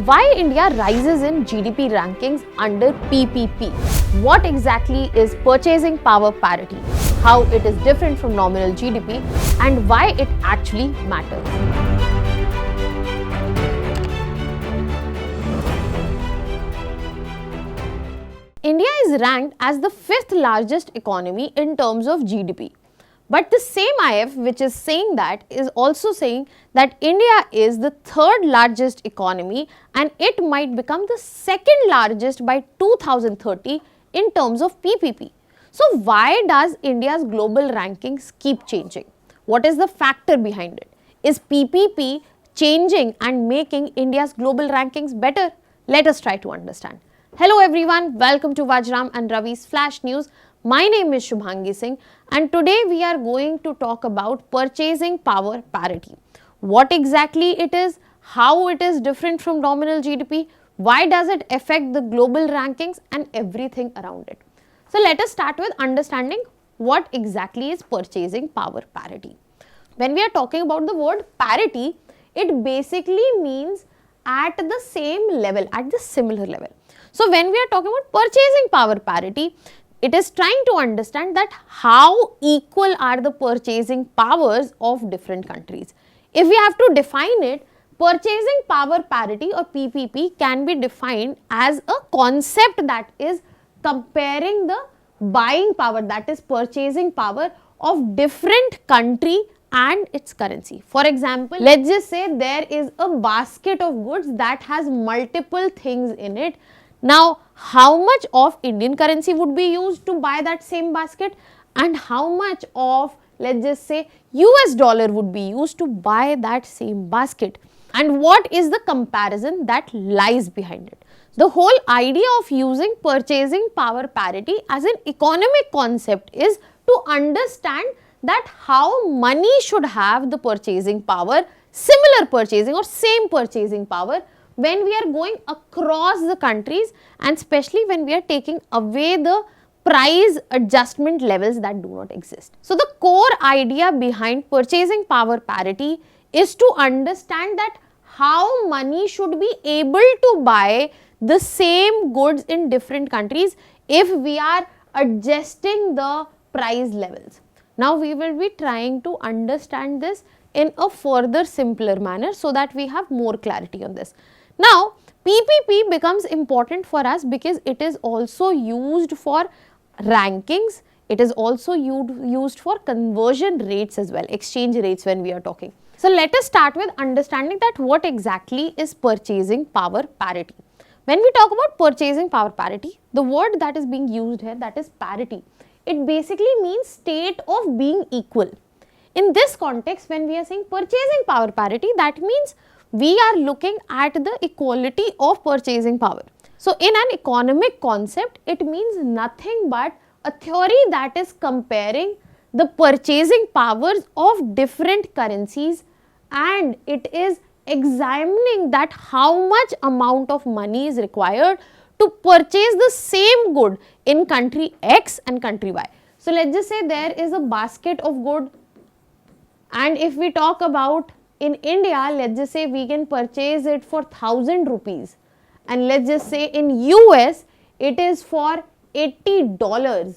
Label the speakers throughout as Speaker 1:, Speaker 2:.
Speaker 1: Why India rises in GDP rankings under PPP? What exactly is purchasing power parity? How it is different from nominal GDP and why it actually matters? India is ranked as the 5th largest economy in terms of GDP. But the same IF which is saying that is also saying that India is the 3rd largest economy and it might become the 2nd largest by 2030 in terms of PPP. So why does India's global rankings keep changing? What is the factor behind it? Is PPP changing and making India's global rankings better? Let us try to understand. Hello everyone, welcome to Vajiram and Ravi's Flash News. My name is Shubhangi Singh and today we are going to talk about purchasing power parity. What exactly it is, how it is different from nominal GDP, why does it affect the global rankings and everything around it. So let us start with understanding what exactly is purchasing power parity. When we are talking about the word parity, it basically means at the same level, at the similar level. So when we are talking about purchasing power parity, it is trying to understand that how equal are the purchasing powers of different countries. If we have to define it, purchasing power parity or PPP can be defined as a concept that is comparing the buying power, that is purchasing power of different country and its currency. For example, let's just say there is a basket of goods that has multiple things in it. Now, how much of Indian currency would be used to buy that same basket and how much of, let's just say, US dollar would be used to buy that same basket, and what is the comparison that lies behind it. The whole idea of using purchasing power parity as an economic concept is to understand that how money should have the purchasing power, similar purchasing or same purchasing power when we are going across the countries and especially when we are taking away the price adjustment levels that do not exist. So the core idea behind purchasing power parity is to understand that how money should be able to buy the same goods in different countries if we are adjusting the price levels. Now we will be trying to understand this in a further simpler manner so that we have more clarity on this. Now, PPP becomes important for us because it is also used for rankings, it is also used for conversion rates as well, exchange rates when we are talking. So, let us start with understanding that what exactly is purchasing power parity. When we talk about purchasing power parity, the word that is being used here, that is parity, it basically means state of being equal. In this context, when we are saying purchasing power parity, that means we are looking at the equality of purchasing power. So, in an economic concept, it means nothing but a theory that is comparing the purchasing powers of different currencies and it is examining that how much amount of money is required to purchase the same good in country X and country Y. So, let us just say there is a basket of good, and if we talk about in India, let us just say we can purchase it for 1000 rupees and let us just say in US it is for $80.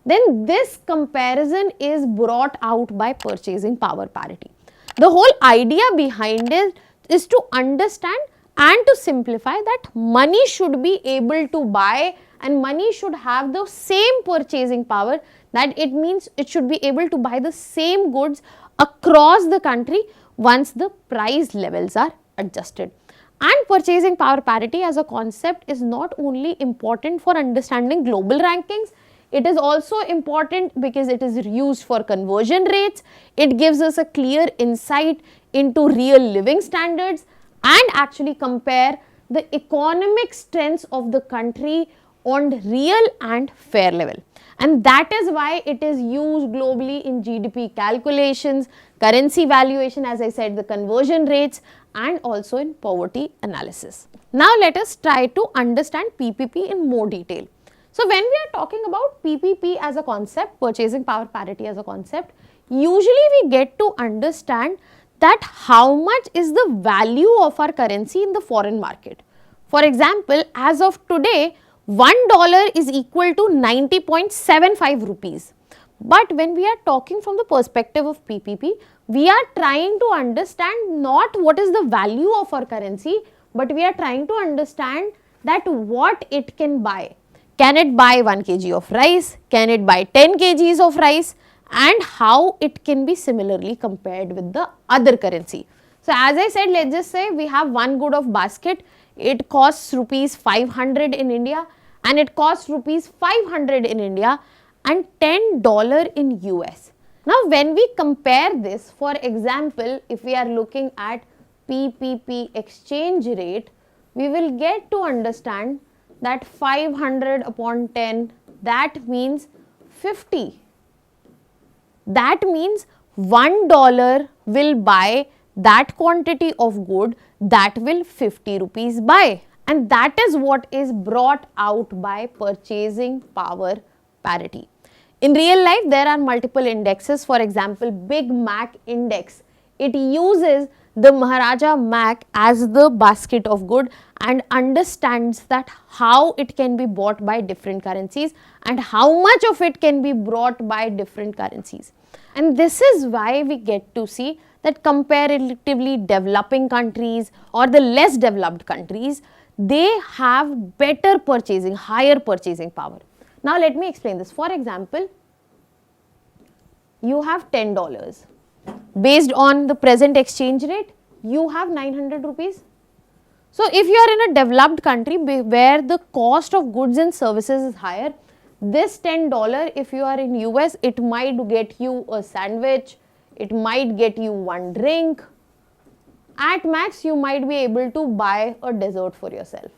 Speaker 1: Then this comparison is brought out by purchasing power parity. The whole idea behind it is to understand and to simplify that money should be able to buy and money should have the same purchasing power, that it means it should be able to buy the same goods across the country once the price levels are adjusted. And purchasing power parity as a concept is not only important for understanding global rankings, it is also important because it is used for conversion rates, it gives us a clear insight into real living standards and actually compare the economic strengths of the country on real and fair level. And that is why it is used globally in GDP calculations, currency valuation, as I said, the conversion rates and also in poverty analysis. Now let us try to understand PPP in more detail. So when we are talking about PPP as a concept, purchasing power parity as a concept, usually we get to understand that how much is the value of our currency in the foreign market. For example, as of today, $1 is equal to 90.75 rupees. But when we are talking from the perspective of PPP, we are trying to understand not what is the value of our currency, but we are trying to understand that what it can buy. Can it buy 1 kg of rice? Can it buy 10 kgs of rice? And how it can be similarly compared with the other currency. So as I said, let's just say we have one good of basket. It costs rupees 500 in India and it costs rupees 500 in India and $10 in US. Now when we compare this, for example, if we are looking at PPP exchange rate, we will get to understand that 500 upon 10, that means 50. That means $1 will buy that quantity of good that will 50 rupees buy. And that is what is brought out by purchasing power parity. In real life, there are multiple indexes. For example, Big Mac index. It uses the Maharaja Mac as the basket of good and understands that how it can be bought by different currencies and how much of it can be brought by different currencies. And this is why we get to see that comparatively developing countries or the less developed countries, they have better purchasing, higher purchasing power. Now let me explain this. For example, you have $10. Based on the present exchange rate, you have 900 rupees. So if you are in a developed country where the cost of goods and services is higher, this $10, if you are in US, it might get you a sandwich, it might get you one drink. At max, you might be able to buy a dessert for yourself.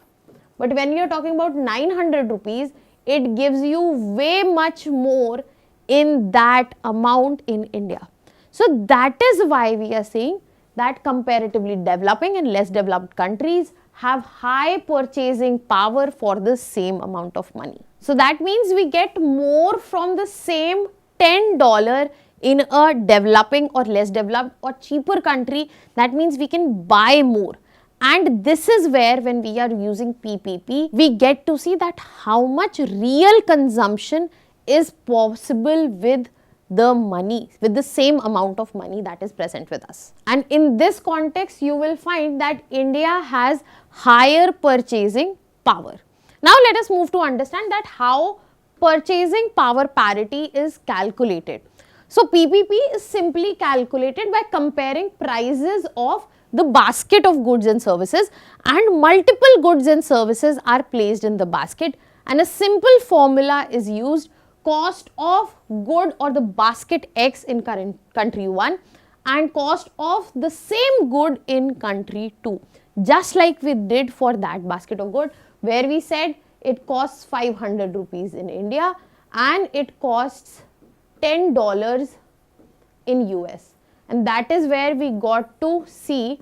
Speaker 1: But when you are talking about 900 rupees, it gives you way much more in that amount in India. So that is why we are saying that comparatively developing and less developed countries have high purchasing power for the same amount of money. So that means we get more from the same $10 in a developing or less developed or cheaper country. That means we can buy more. And this is where, when we are using PPP, we get to see that how much real consumption is possible with the money, with the same amount of money that is present with us. And in this context, you will find that India has higher purchasing power. Now let us move to understand that how purchasing power parity is calculated. So PPP is simply calculated by comparing prices of the basket of goods and services, and multiple goods and services are placed in the basket, and a simple formula is used: cost of good or the basket X in country 1 and cost of the same good in country 2. Just like we did for that basket of good, where we said it costs 500 rupees in India and it costs $10 in US. And that is where we got to see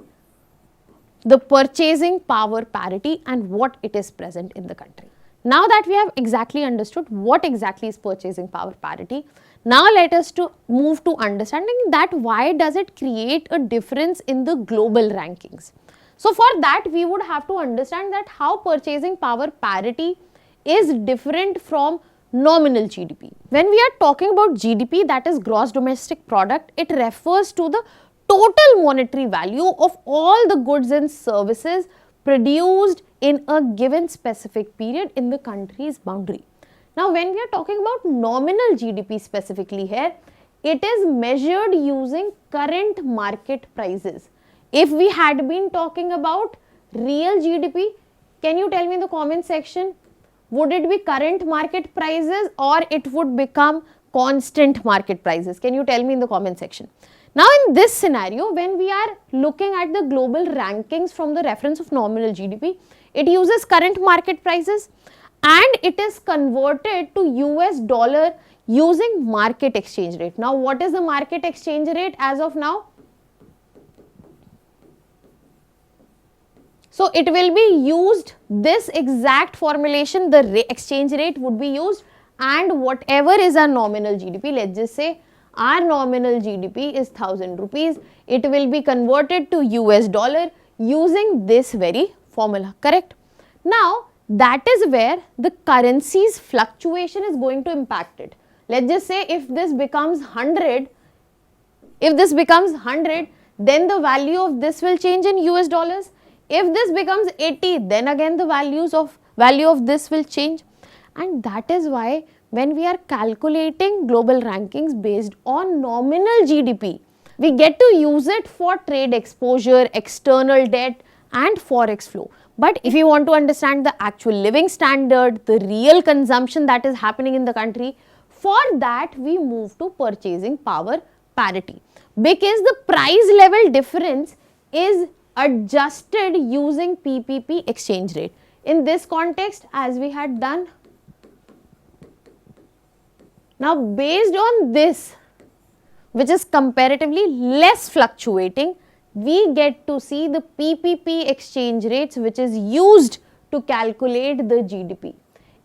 Speaker 1: the purchasing power parity and what it is present in the country. Now that we have exactly understood what exactly is purchasing power parity, now let us move to understanding that why does it create a difference in the global rankings. So for that, we would have to understand that how purchasing power parity is different from nominal GDP. When we are talking about GDP, that is gross domestic product, it refers to the total monetary value of all the goods and services produced in a given specific period in the country's boundary. Now when we are talking about nominal GDP specifically here, it is measured using current market prices. If we had been talking about real GDP, can you tell me in the comment section, would it be current market prices or it would become constant market prices? Can you tell me in the comment section? Now in this scenario, when we are looking at the global rankings from the reference of nominal GDP, it uses current market prices and it is converted to US dollar using market exchange rate. Now what is the market exchange rate as of now? So it will be used, this exact formulation, the exchange rate would be used, and whatever is our nominal GDP, let's just say our nominal GDP is 1000 rupees. It will be converted to US dollar using this very formula, correct? Now, that is where the currency's fluctuation is going to impact it. Let's just say if this becomes 100, then the value of this will change in US dollars. If this becomes 80, then again the value of this will change. And that is why when we are calculating global rankings based on nominal GDP, we get to use it for trade exposure, external debt and forex flow. But if you want to understand the actual living standard, the real consumption that is happening in the country, for that we move to purchasing power parity, because the price level difference is adjusted using PPP exchange rate. In this context, as we had done, now based on this, which is comparatively less fluctuating, we get to see the PPP exchange rates which is used to calculate the GDP.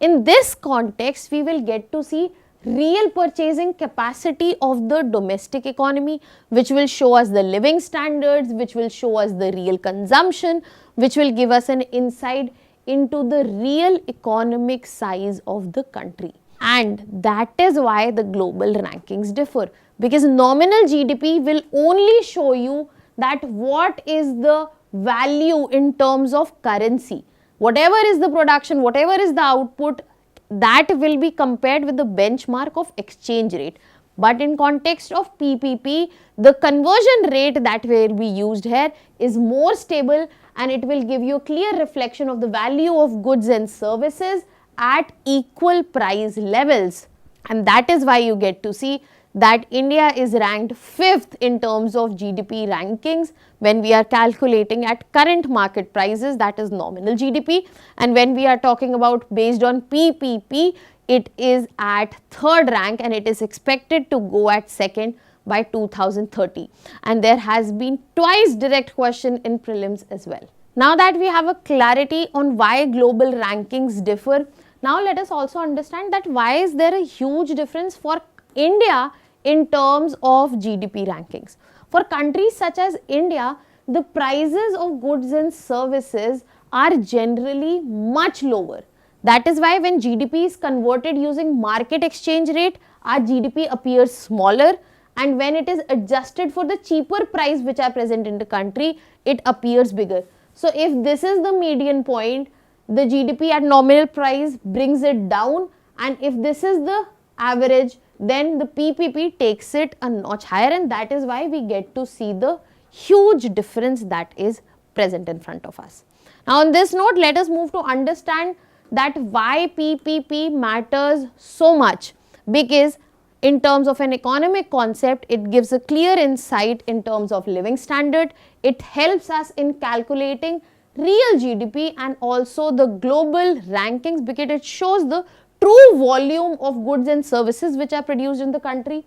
Speaker 1: In this context, we will get to see real purchasing capacity of the domestic economy, which will show us the living standards, which will show us the real consumption, which will give us an insight into the real economic size of the country. And that is why the global rankings differ, because nominal GDP will only show you that what is the value in terms of currency. Whatever is the production, whatever is the output, that will be compared with the benchmark of exchange rate. But in context of PPP, the conversion rate that will be used here is more stable, and it will give you a clear reflection of the value of goods and services at equal price levels. And that is why you get to see that India is ranked 5th in terms of GDP rankings when we are calculating at current market prices, that is nominal GDP. And when we are talking about based on PPP, it is at 3rd rank, and it is expected to go at 2nd by 2030. And there has been twice direct question in prelims as well. Now that we have a clarity on why global rankings differ, now let us also understand that why is there a huge difference for India in terms of GDP rankings. For countries such as India, the prices of goods and services are generally much lower. That is why when GDP is converted using market exchange rate, our GDP appears smaller, and when it is adjusted for the cheaper price which are present in the country, it appears bigger. So if this is the median point, the GDP at nominal price brings it down, and if this is the average, then the PPP takes it a notch higher, and that is why we get to see the huge difference that is present in front of us. Now on this note, let us move to understand that why PPP matters so much, because in terms of an economic concept, it gives a clear insight in terms of living standard. It helps us in calculating real GDP and also the global rankings, because it shows the true volume of goods and services which are produced in the country.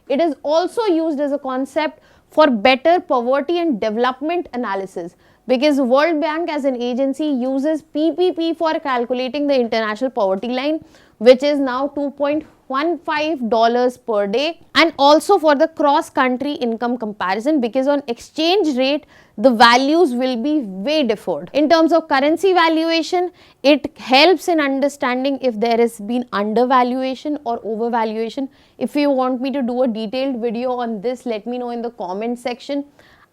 Speaker 1: It is also used as a concept for better poverty and development analysis, because World Bank as an agency uses PPP for calculating the international poverty line, which is now $2.15 per day, and also for the cross country income comparison, because on exchange rate the values will be way differed. In terms of currency valuation, it helps in understanding if there has been undervaluation or overvaluation. If you want me to do a detailed video on this, let me know in the comment section.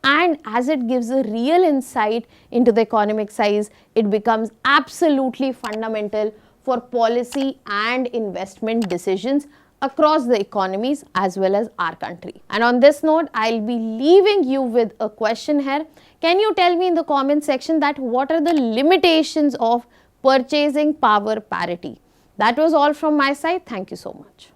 Speaker 1: And as it gives a real insight into the economic size, it becomes absolutely fundamental for policy and investment decisions across the economies as well as our country. And on this note, I'll be leaving you with a question here. Can you tell me in the comment section that what are the limitations of purchasing power parity? That was all from my side. Thank you so much.